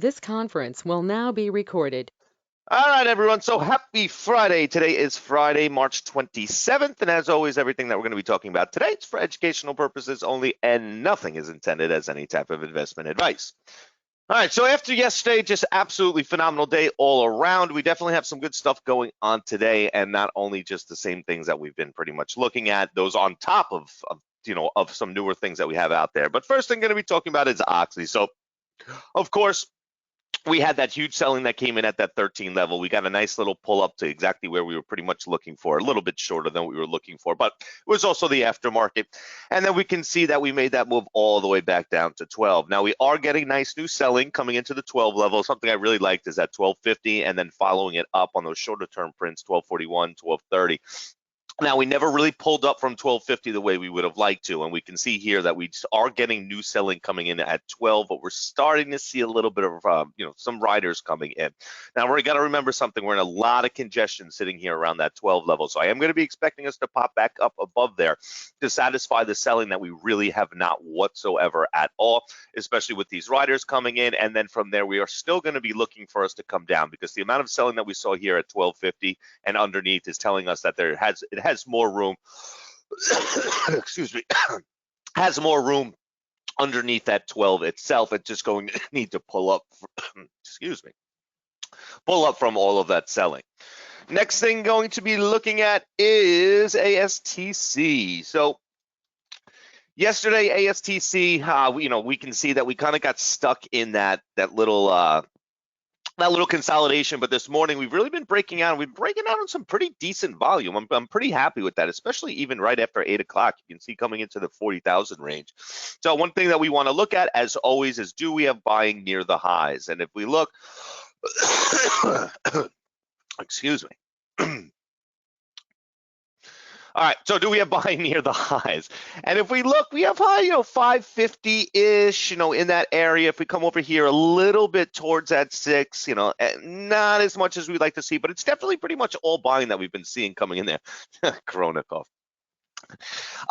This conference will now be recorded. All right, everyone. So happy Friday. Today is Friday, March 27th. And as always, everything that we're going to be talking about today is for educational purposes only, and nothing is intended as any type of investment advice. All right, so after yesterday, just absolutely phenomenal day all around. We definitely have some good stuff going on today, and not only just the same things that we've been pretty much looking at, those on top of some newer things that we have out there. But first thing I'm going to be talking about is Oxy. So, of course, we had that huge selling that came in at that 13 level. We got a nice little pull up to exactly where we were pretty much looking for, a little bit shorter than what we were looking for, but it was also the aftermarket. And then we can see that we made that move all the way back down to 12. Now we are getting nice new selling coming into the 12 level. Something I really liked is that 1250 and then following it up on those shorter term prints, 1241, 1230. Now, we never really pulled up from 1250 the way we would have liked to, and we can see here that we are getting new selling coming in at 12, but we're starting to see a little bit of, some riders coming in. Now, we got to remember something. We're in a lot of congestion sitting here around that 12 level, so I am going to be expecting us to pop back up above there to satisfy the selling that we really have not whatsoever at all, especially with these riders coming in, and then from there, we are still going to be looking for us to come down because the amount of selling that we saw here at 1250 and underneath is telling us that it has more room excuse me has more room underneath that 12 itself. It's just going to need to pull up excuse me pull up from all of that selling. Next thing going to be looking at is ASTC. So yesterday ASTC, we can see that we kind of got stuck in that little consolidation, but this morning we've really been breaking out. We've been breaking out on some pretty decent volume. I'm pretty happy with that, especially even right after 8 o'clock. You can see coming into the 40,000 range. So one thing that we want to look at, as always, is do we have buying near the highs? And if we look, excuse me. All right, so do we have buying near the highs? And if we look, we have high, 550-ish, in that area. If we come over here a little bit towards that 6, not as much as we'd like to see, but it's definitely pretty much all buying that we've been seeing coming in there. Kronikov.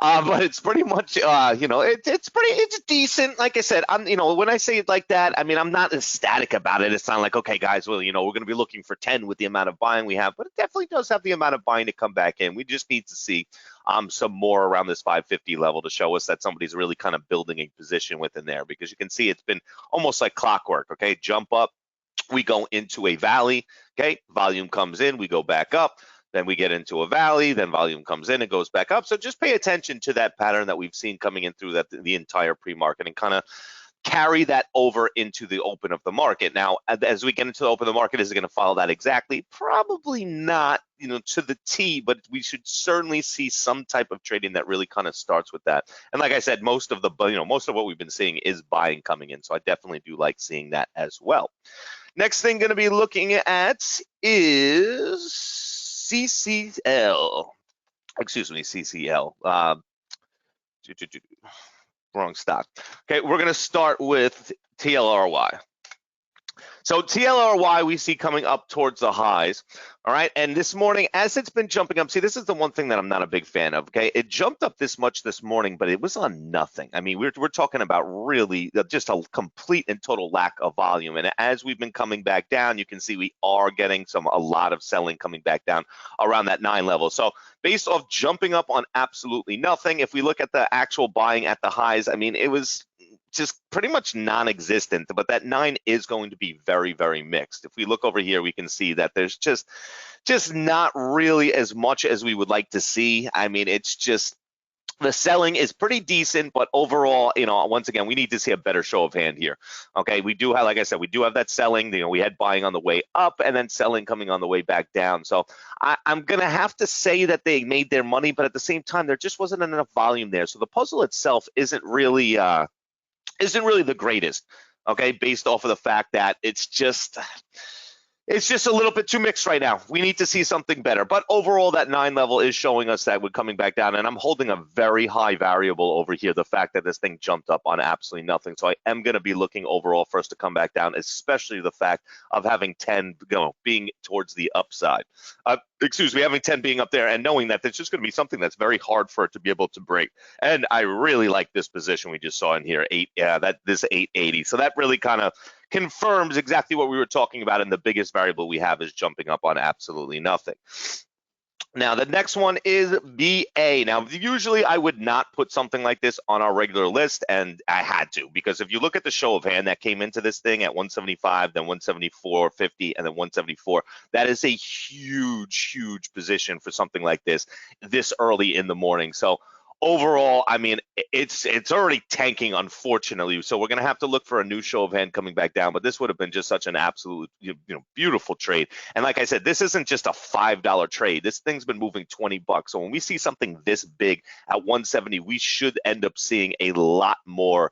But it's pretty much, it's decent. Like I said, when I say it like that, I mean, I'm not ecstatic about it. It's not like, okay, guys, well, we're going to be looking for 10 with the amount of buying we have, but it definitely does have the amount of buying to come back in. We just need to see some more around this 550 level to show us that somebody's really kind of building a position within there, because you can see it's been almost like clockwork. Okay, jump up, we go into a valley. Okay, volume comes in, we go back up. Then we get into a valley, then volume comes in, it goes back up. So just pay attention to that pattern that we've seen coming in through the entire pre-market, and kind of carry that over into the open of the market. Now, as we get into the open of the market, is it going to follow that exactly? Probably not, to the T, but we should certainly see some type of trading that really kind of starts with that. And like I said, most of what we've been seeing is buying coming in. So I definitely do like seeing that as well. Next thing going to be looking at is CCL. Excuse me, CCL. Wrong stock. Okay, we're going to start with TLRY. So TLRY we see coming up towards the highs, all right? And this morning, as it's been jumping up, see, this is the one thing that I'm not a big fan of, okay? It jumped up this much this morning, but it was on nothing. I mean, we're talking about really just a complete and total lack of volume. And as we've been coming back down, you can see we are getting a lot of selling coming back down around that 9 level. So based off jumping up on absolutely nothing, if we look at the actual buying at the highs, I mean, it was just pretty much non-existent, but that 9 is going to be very, very mixed. If we look over here, we can see that there's just not really as much as we would like to see. I mean, it's just the selling is pretty decent, but overall, once again, we need to see a better show of hand here. Okay, we do have, like I said, we do have that selling. We had buying on the way up and then selling coming on the way back down. So I'm going to have to say that they made their money, but at the same time, there just wasn't enough volume there. So the puzzle itself isn't really the greatest, okay, based off of the fact that it's just a little bit too mixed right now. We need to see something better. But overall, that 9 level is showing us that we're coming back down, and I'm holding a very high variable over here, the fact that this thing jumped up on absolutely nothing. So I am going to be looking overall for us to come back down, especially the fact of having 10 being towards the upside. excuse me, having 10 being up there and knowing that it's just going to be something that's very hard for it to be able to break. And I really like this position we just saw in here, this 880. So that really kind of confirms exactly what we were talking about. And the biggest variable we have is jumping up on absolutely nothing. Now, the next one is BA. Now, usually I would not put something like this on our regular list, and I had to, because if you look at the show of hand that came into this thing at 175, then 174.50, and then 174, that is a huge, huge position for something like this early in the morning. So overall, I mean, it's already tanking, unfortunately. So we're going to have to look for a new show of hand coming back down. But this would have been just such an absolute, beautiful trade. And like I said, this isn't just a $5 trade. This thing's been moving 20 bucks. So when we see something this big at 170, we should end up seeing a lot more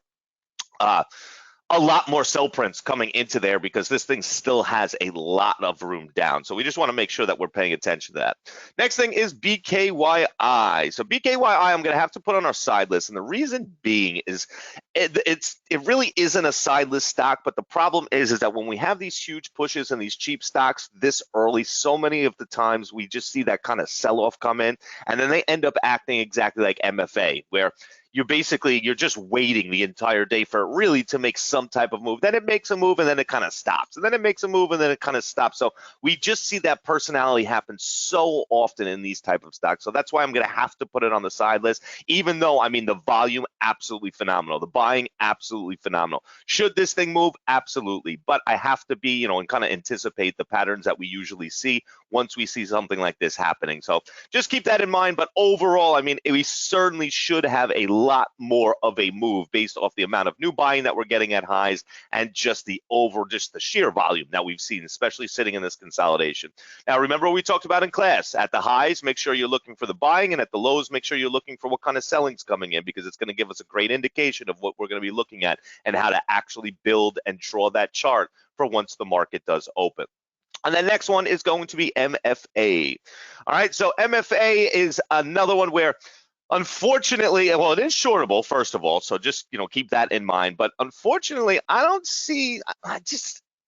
sell prints coming into there, because this thing still has a lot of room down. So we just want to make sure that we're paying attention to that. Next thing is BKYI. So BKYI, I'm going to have to put on our side list. And the reason being is it really isn't a side list stock, but the problem is that when we have these huge pushes and these cheap stocks this early, so many of the times we just see that kind of sell-off come in, and then they end up acting exactly like MFA, where you're just waiting the entire day for it really to make some type of move. Then it makes a move and then it kind of stops. And then it makes a move and then it kind of stops. So we just see that personality happen so often in these type of stocks. So that's why I'm going to have to put it on the side list, even though, I mean, the volume, absolutely phenomenal. The buying, absolutely phenomenal. Should this thing move? Absolutely. But I have to be, and kind of anticipate the patterns that we usually see once we see something like this happening. So just keep that in mind. But overall, I mean, we certainly should have a lot more of a move based off the amount of new buying that we're getting at highs, and just the sheer volume that we've seen, especially sitting in this consolidation. Now, remember what we talked about in class. At the highs, make sure you're looking for the buying, and at the lows, make sure you're looking for what kind of selling's coming in, because it's going to give us a great indication of what we're going to be looking at and how to actually build and draw that chart for once the market does open. And the next one is going to be MFA. All right, so MFA is another one where, unfortunately, well, it is shortable, first of all, so just keep that in mind. But unfortunately,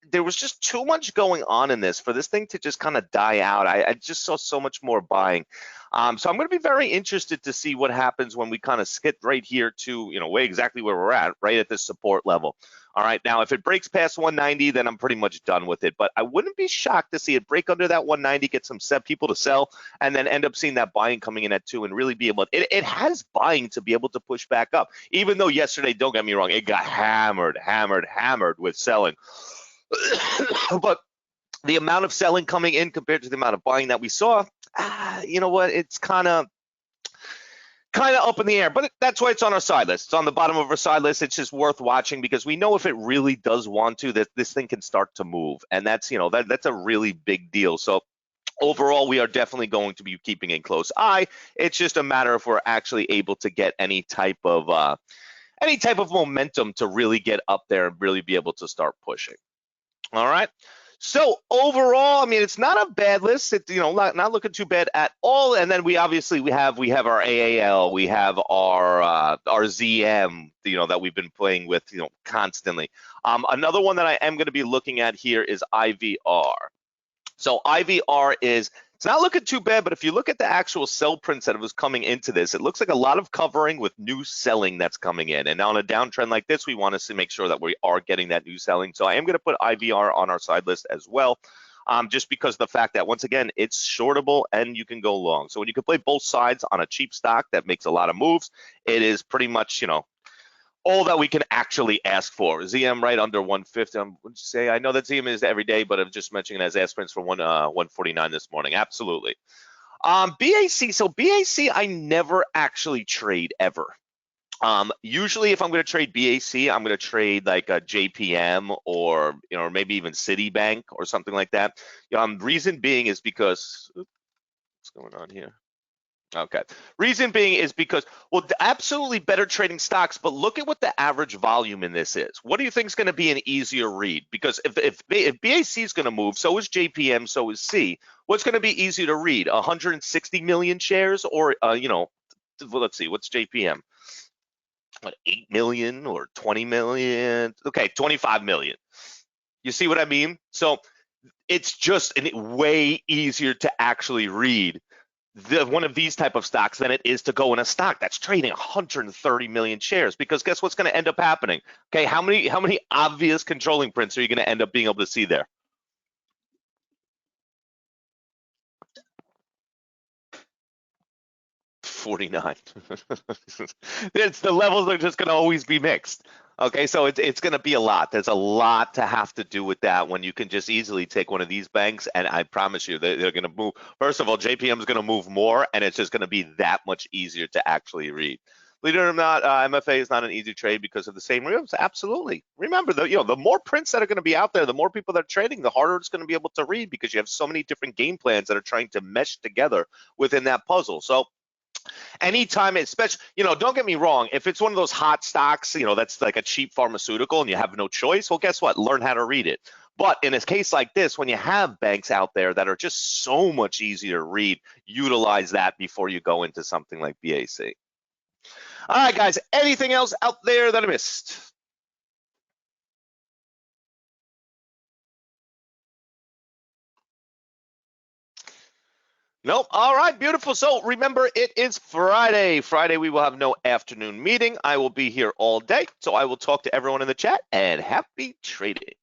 there was just too much going on in this for this thing to just kind of die out. I just saw so much more buying. So I'm going to be very interested to see what happens when we kind of skip right here to, exactly where we're at, right at this support level. All right, now if it breaks past 190, then I'm pretty much done with it. But I wouldn't be shocked to see it break under that 190, get some people to sell, and then end up seeing that buying coming in at 2 and really be able to, it has buying to be able to push back up. Even though yesterday, don't get me wrong, it got hammered with selling. But the amount of selling coming in compared to the amount of buying that we saw, you know what, it's kind of up in the air, but that's why it's on our side list. It's on the bottom of our side list. It's just worth watching, because we know if it really does want to, that this thing can start to move, and that's that's a really big deal. So overall, we are definitely going to be keeping a close eye. It's just a matter if we're actually able to get any type of momentum to really get up there and really be able to start pushing. All right. So overall, I mean, it's not a bad list. It's not looking too bad at all. And then we have our AAL, we have our ZM, that we've been playing with, constantly. Another one that I am going to be looking at here is IVR. So IVR it's not looking too bad, but if you look at the actual sell prints that was coming into this, it looks like a lot of covering with new selling that's coming in. And on a downtrend like this, we want to make sure that we are getting that new selling. So I am going to put IVR on our side list as well, just because of the fact that, once again, it's shortable and you can go long. So when you can play both sides on a cheap stock that makes a lot of moves, it is pretty much, all that we can actually ask for. ZM right under 150. I know that ZM is every day, but I'm just mentioning it as aspirants for 149 this morning. Absolutely. BAC. So BAC, I never actually trade ever. Usually, if I'm going to trade BAC, I'm going to trade like a JPM or or maybe even Citibank or something like that. Reason being is because what's going on here? Okay. Reason being is because, well, absolutely better trading stocks, but look at what the average volume in this is. What do you think is going to be an easier read? Because if BAC is going to move, so is JPM, so is C. What's going to be easier to read? 160 million shares, or let's see, what's JPM? What, 8 million or 20 million? Okay, 25 million. You see what I mean? So it's just way easier to actually read one of these type of stocks than it is to go in a stock that's trading 130 million shares, because guess what's going to end up happening? Okay, how many obvious controlling prints are you going to end up being able to see there? 49. It's the levels are just going to always be mixed. Okay, so it's going to be a lot. There's a lot to have to do with that when you can just easily take one of these banks, and I promise you they're going to move. First of all, JPM is going to move more, and it's just going to be that much easier to actually read. Believe it or not, MFA is not an easy trade because of the same reasons. Absolutely. Remember, the more prints that are going to be out there, the more people that are trading, the harder it's going to be able to read, because you have so many different game plans that are trying to mesh together within that puzzle. So anytime, especially, don't get me wrong, if it's one of those hot stocks, that's like a cheap pharmaceutical and you have no choice, well, guess what? Learn how to read it. But in a case like this, when you have banks out there that are just so much easier to read, utilize that before you go into something like BAC. All right, guys, anything else out there that I missed? Nope. All right, beautiful. So remember, it is Friday. Friday, we will have no afternoon meeting. I will be here all day. So I will talk to everyone in the chat, and happy trading.